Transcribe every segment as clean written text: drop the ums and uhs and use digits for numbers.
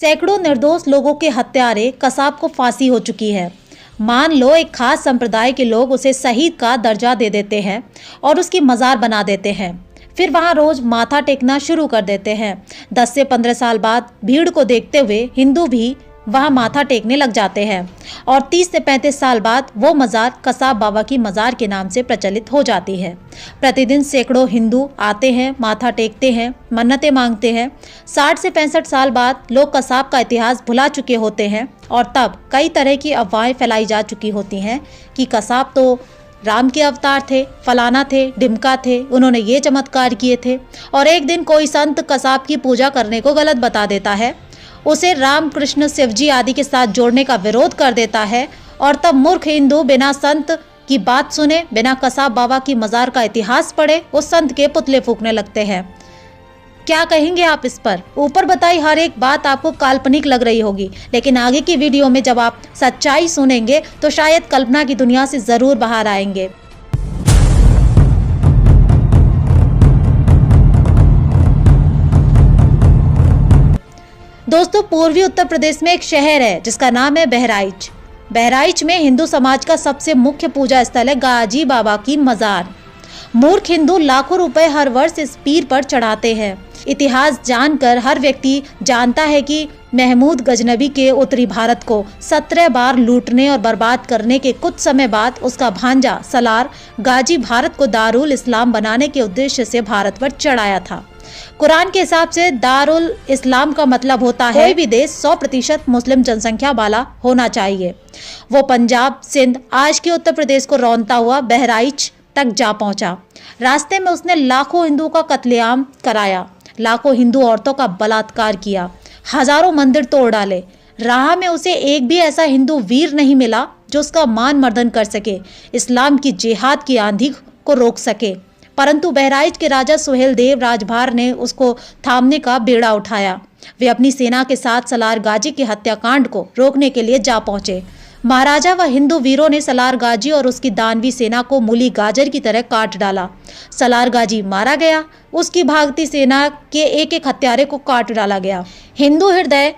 सैकड़ों निर्दोष लोगों के हत्यारे कसाब को फांसी हो चुकी है। मान लो एक खास संप्रदाय के लोग उसे शहीद का दर्जा दे देते हैं और उसकी मजार बना देते हैं। फिर वहां रोज माथा टेकना शुरू कर देते हैं। 10 से 15 साल बाद भीड़ को देखते हुए हिंदू भी वहां माथा टेकने लग जाते हैं और 30 से 35 साल बाद वो मजार कसाब बाबा की मजार के नाम से प्रचलित हो जाती है। प्रतिदिन सैकड़ों हिंदू आते हैं, माथा टेकते हैं, मन्नतें मांगते हैं। 60 से 65 साल बाद लोग कसाब का इतिहास भुला चुके होते हैं और तब कई तरह की अफवाहें फैलाई जा चुकी होती हैं कि कसाब तो राम के अवतार थे, फलाना थे, ढिमका थे, उन्होंने ये चमत्कार किए थे। और एक दिन कोई संत कसाब की पूजा करने को गलत बता देता है, उसे राम कृष्ण शिवजी आदि के साथ जोड़ने का विरोध कर देता है और तब मूर्ख हिंदू बिना संत की बात सुने, बिना कसाब बाबा की मजार का इतिहास पढ़े उस संत के पुतले फूंकने लगते हैं। क्या कहेंगे आप इस पर? ऊपर बताई हर एक बात आपको काल्पनिक लग रही होगी, लेकिन आगे की वीडियो में जब आप सच्चाई सुनेंगे तो शायद कल्पना की दुनिया से जरूर बाहर आएंगे। दोस्तों, पूर्वी उत्तर प्रदेश में एक शहर है जिसका नाम है बहराइच। बहराइच में हिंदू समाज का सबसे मुख्य पूजा स्थल है गाजी बाबा की मजार। मूर्ख हिंदू लाखों रुपए हर वर्ष इस पीर पर चढ़ाते हैं। इतिहास जानकर हर व्यक्ति जानता है कि महमूद गजनबी के उत्तरी भारत को 17 बार लूटने और बर्बाद करने के कुछ समय बाद उसका भांजा सलार गाजी भारत को दारुल इस्लाम बनाने के उद्देश्य से भारत पर चढ़ाया था। कुरान के हिसाब से दारुल इस्लाम का मतलब होता है कोई भी देश 100% मुस्लिम जनसंख्या वाला होना चाहिए। वो पंजाब, सिंध, आज के उत्तर प्रदेश को रौंदता हुआ बहराइच तक जा पहुंचा। रास्ते में उसने लाखों हिंदुओं का कत्लेआम कराया, लाखों हिंदू औरतों का बलात्कार किया, हजारों मंदिर तोड़ डाले। राह में उसे एक भी ऐसा हिंदू वीर नहीं मिला जो उसका मान मर्दन कर सके, इस्लाम की जिहाद की आंधी को रोक सके। परंतु बहराइच के राजा सुहेल देव राजभार ने उसको थामने का बेड़ा उठाया। वे अपनी सेना के साथ सलार गाजी के हत्याकांड को रोकने के लिए जा पहुंचे। महाराजा व हिंदू वीरों ने सलार गाजी और उसकी दानवी सेना को मूली गाजर की तरह काट डाला। सलार गाजी मारा गया, उसकी भागती सेना के एक एक हत्यारे को काट डाला गया। हिंदू हृदय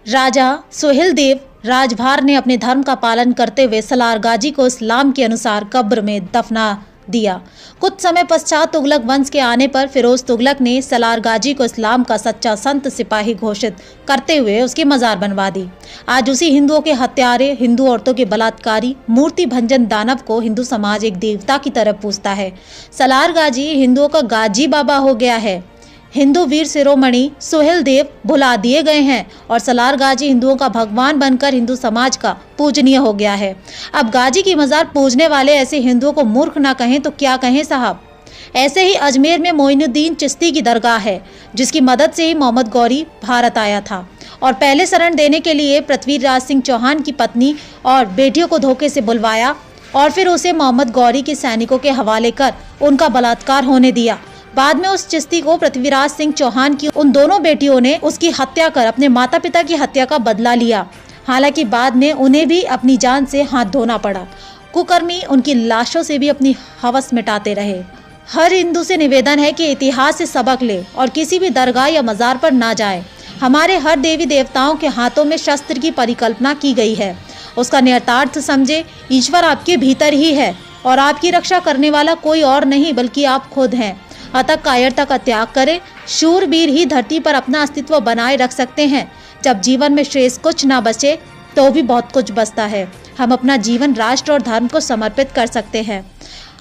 राजा सुहेल देव राजभार ने अपने धर्म का पालन करते हुए सलार गाजी को इस्लाम के अनुसार कब्र में दफना दिया। कुछ समय पश्चात तुगलक वंश के आने पर फिरोज तुगलक ने सलार गाजी को इस्लाम का सच्चा संत सिपाही घोषित करते हुए उसकी मजार बनवा दी। आज उसी हिंदुओं के हत्यारे, हिंदू औरतों के बलात्कारी, मूर्ति भंजन दानव को हिंदू समाज एक देवता की तरह पूजता है। सलार गाजी हिंदुओं का गाजी बाबा हो गया है। हिंदू वीर शिरोमणि सुहेल देव भुला दिए गए हैं और सलार गाजी हिंदुओं का भगवान बनकर हिंदू समाज का पूजनीय हो गया है। अब गाजी की मजार पूजने वाले ऐसे हिंदुओं को मूर्ख ना कहें तो क्या कहें साहब। ऐसे ही अजमेर में मोइनुद्दीन चिश्ती की दरगाह है, जिसकी मदद से ही मोहम्मद गौरी भारत आया था और पहले शरण देने के लिए पृथ्वीराज सिंह चौहान की पत्नी और बेटियों को धोखे से बुलवाया और फिर उसे मोहम्मद गौरी के सैनिकों के हवाले कर उनका बलात्कार होने दिया। बाद में उस चिश्ती को पृथ्वीराज सिंह चौहान की उन दोनों बेटियों ने उसकी हत्या कर अपने माता पिता की हत्या का बदला लिया। हालांकि बाद में उन्हें भी अपनी जान से हाथ धोना पड़ा। कुकर्मी उनकी लाशों से भी अपनी हवस मिटाते रहे। हर हिंदू से निवेदन है कि इतिहास से सबक ले और किसी भी दरगाह या मजार पर ना जाए। हमारे हर देवी देवताओं के हाथों में शस्त्र की परिकल्पना की गई है, उसका नियतार्थ समझे। ईश्वर आपके भीतर ही है और आपकी रक्षा करने वाला कोई और नहीं बल्कि आप खुद हैं। अतः कायरता का त्याग करें। शूरवीर ही धरती पर अपना अस्तित्व बनाए रख सकते हैं। जब जीवन में शेष कुछ ना बचे तो भी बहुत कुछ बचता है। हम अपना जीवन राष्ट्र और धर्म को समर्पित कर सकते हैं।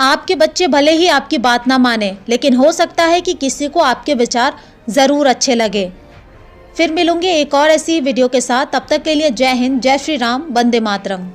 आपके बच्चे भले ही आपकी बात ना माने, लेकिन हो सकता है कि किसी को आपके विचार जरूर अच्छे लगे। फिर मिलूंगे एक और ऐसी वीडियो के साथ। तब तक के लिए जय हिंद, जय श्री राम, वंदे मातरम।